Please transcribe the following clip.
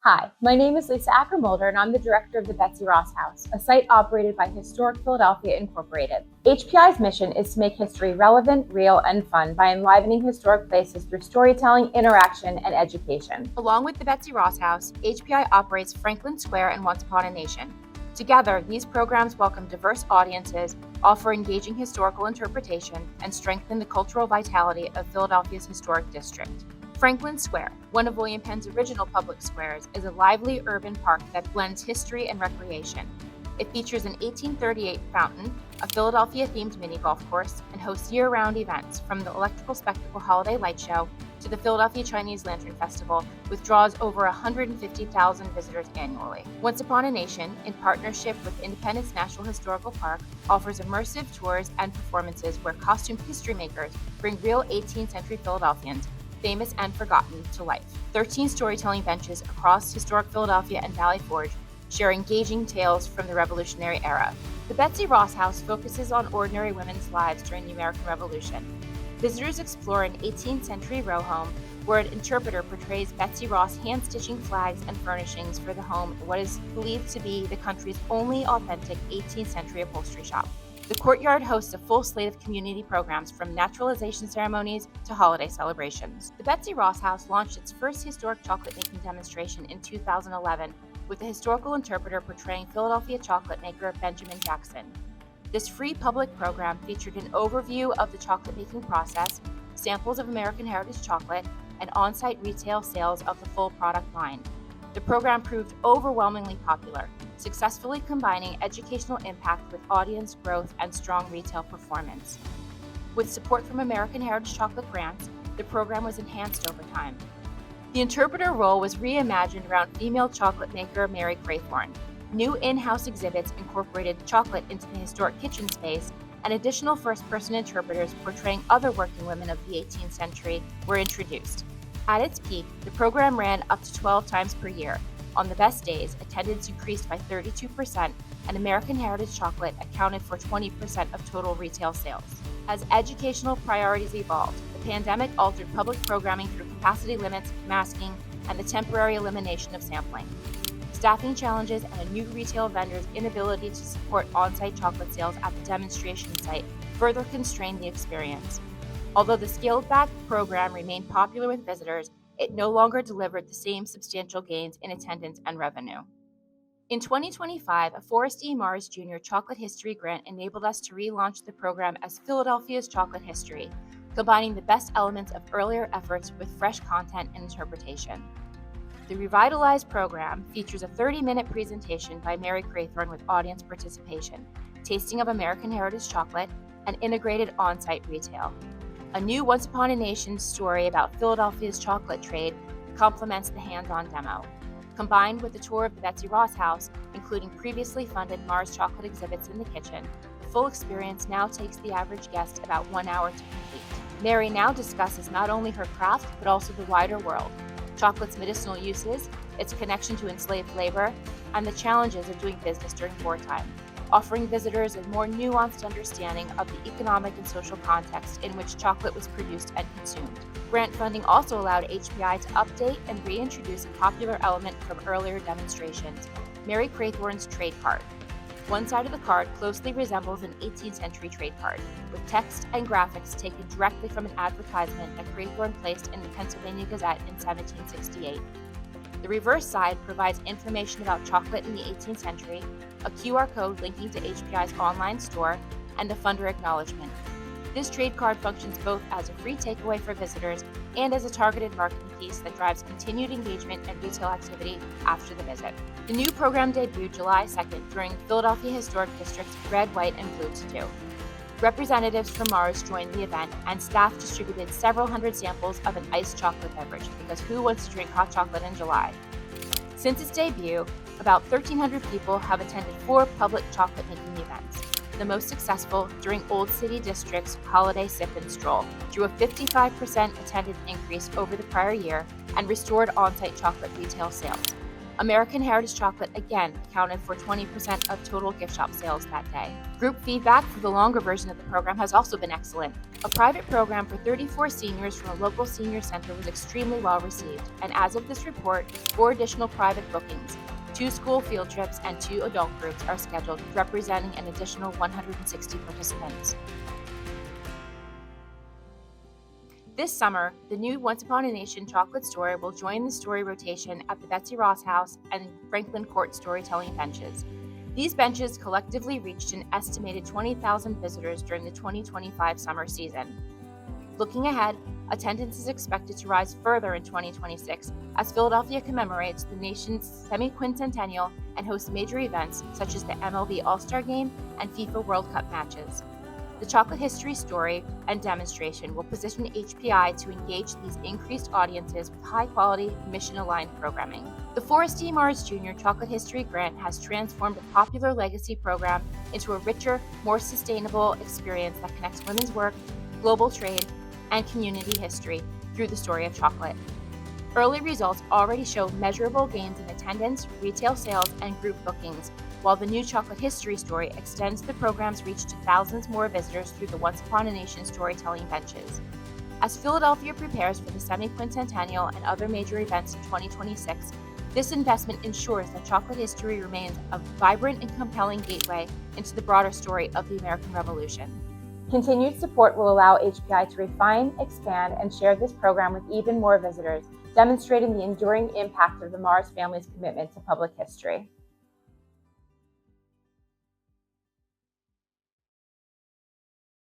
Hi, my name is Lisa Ackermolder, and I'm the director of the Betsey Ross House, a site operated by Historic Philadelphia Incorporated. HPI's mission is to make history relevant, real, and fun by enlivening historic places through storytelling, interaction, and education. Along with the Betsey Ross House, HPI operates Franklin Square and Once Upon a Nation. Together, these programs welcome diverse audiences, offer engaging historical interpretation, and strengthen the cultural vitality of Philadelphia's historic district. Franklin Square, one of William Penn's original public squares, is a lively urban park that blends history and recreation. It features an 1838 fountain, a Philadelphia-themed mini-golf course, and hosts year-round events from the Electrical Spectacle Holiday Light Show to the Philadelphia Chinese Lantern Festival, which draws over 150,000 visitors annually. Once Upon a Nation, in partnership with Independence National Historical Park, offers immersive tours and performances where costume history makers bring real 18th century Philadelphians, famous and forgotten, to life. 13 storytelling benches across historic Philadelphia and Valley Forge share engaging tales from the Revolutionary era. The Betsey Ross House focuses on ordinary women's lives during the American Revolution. Visitors explore an 18th century row home where an interpreter portrays Betsey Ross hand-stitching flags and furnishings for the home in what is believed to be the country's only authentic 18th century upholstery shop. The courtyard hosts a full slate of community programs from naturalization ceremonies to holiday celebrations. The Betsey Ross House launched its first historic chocolate making demonstration in 2011 with a historical interpreter portraying Philadelphia chocolate maker Benjamin Jackson. This free public program featured an overview of the chocolate making process, samples of American Heritage chocolate, and on-site retail sales of the full product line. The program proved overwhelmingly popular, successfully combining educational impact with audience growth and strong retail performance. With support from American Heritage Chocolate grants, the program was enhanced over time. The interpreter role was reimagined around female chocolate maker Mary Craythorne. New in-house exhibits incorporated chocolate into the historic kitchen space, and additional first-person interpreters portraying other working women of the 18th century were introduced. At its peak, the program ran up to 12 times per year. On the best days, attendance increased by 32%, and American Heritage chocolate accounted for 20% of total retail sales. As educational priorities evolved, the pandemic altered public programming through capacity limits, masking, and the temporary elimination of sampling. Staffing challenges and a new retail vendor's inability to support on-site chocolate sales at the demonstration site further constrained the experience. Although the scaled-back program remained popular with visitors, it no longer delivered the same substantial gains in attendance and revenue. In 2025, a Forrest E. Jr. Chocolate History Grant enabled us to relaunch the program as Philadelphia's Chocolate History, combining the best elements of earlier efforts with fresh content and interpretation. The revitalized program features a 30-minute presentation by Mary Craythorne with audience participation, tasting of American Heritage chocolate, and integrated on-site retail. A new Once Upon a Nation story about Philadelphia's chocolate trade complements the hands-on demo. Combined with a tour of the Betsey Ross House, including previously funded Mars chocolate exhibits in the kitchen, the full experience now takes the average guest about 1 hour to complete. Mary now discusses not only her craft, but also the wider world, chocolate's medicinal uses, its connection to enslaved labor, and the challenges of doing business during wartime, offering visitors a more nuanced understanding of the economic and social context in which chocolate was produced and consumed. Grant funding also allowed HPI to update and reintroduce a popular element from earlier demonstrations, Mary Craythorne's trade card. One side of the card closely resembles an 18th century trade card, with text and graphics taken directly from an advertisement that Craythorne placed in the Pennsylvania Gazette in 1768. The reverse side provides information about chocolate in the 18th century, a QR code linking to HPI's online store, and a funder acknowledgement. This trade card functions both as a free takeaway for visitors and as a targeted marketing piece that drives continued engagement and retail activity after the visit. The new program debuted July 2nd during Philadelphia Historic District's Red, White, and Blue To-Do. Representatives from Mars joined the event, and staff distributed several hundred samples of an iced chocolate beverage, because who wants to drink hot chocolate in July? Since its debut, about 1,300 people have attended 4 public chocolate-making events. The most successful, during Old City District's Holiday Sip and Stroll, drew a 55% attendance increase over the prior year and restored on-site chocolate retail sales. American Heritage Chocolate again accounted for 20% of total gift shop sales that day. Group feedback for the longer version of the program has also been excellent. A private program for 34 seniors from a local senior center was extremely well received, and as of this report, 4 additional private bookings, 2 school field trips, and 2 adult groups are scheduled, representing an additional 160 participants. This summer, the new Once Upon a Nation chocolate story will join the story rotation at the Betsey Ross House and Franklin Court storytelling benches. These benches collectively reached an estimated 20,000 visitors during the 2025 summer season. Looking ahead, attendance is expected to rise further in 2026 as Philadelphia commemorates the nation's semi-quincentennial and hosts major events such as the MLB All-Star Game and FIFA World Cup matches. The chocolate history story and demonstration will position HPI to engage these increased audiences with high-quality, mission-aligned programming. The Forrest E. Jr. Chocolate History Grant has transformed a popular legacy program into a richer, more sustainable experience that connects women's work, global trade, and community history through the story of chocolate. Early results already show measurable gains in attendance, retail sales, and group bookings, while the new chocolate history story extends the program's reach to thousands more visitors through the Once Upon a Nation storytelling benches. As Philadelphia prepares for the semi-quincentennial and other major events in 2026, this investment ensures that chocolate history remains a vibrant and compelling gateway into the broader story of the American Revolution. Continued support will allow HPI to refine, expand, and share this program with even more visitors, demonstrating the enduring impact of the Mars family's commitment to public history.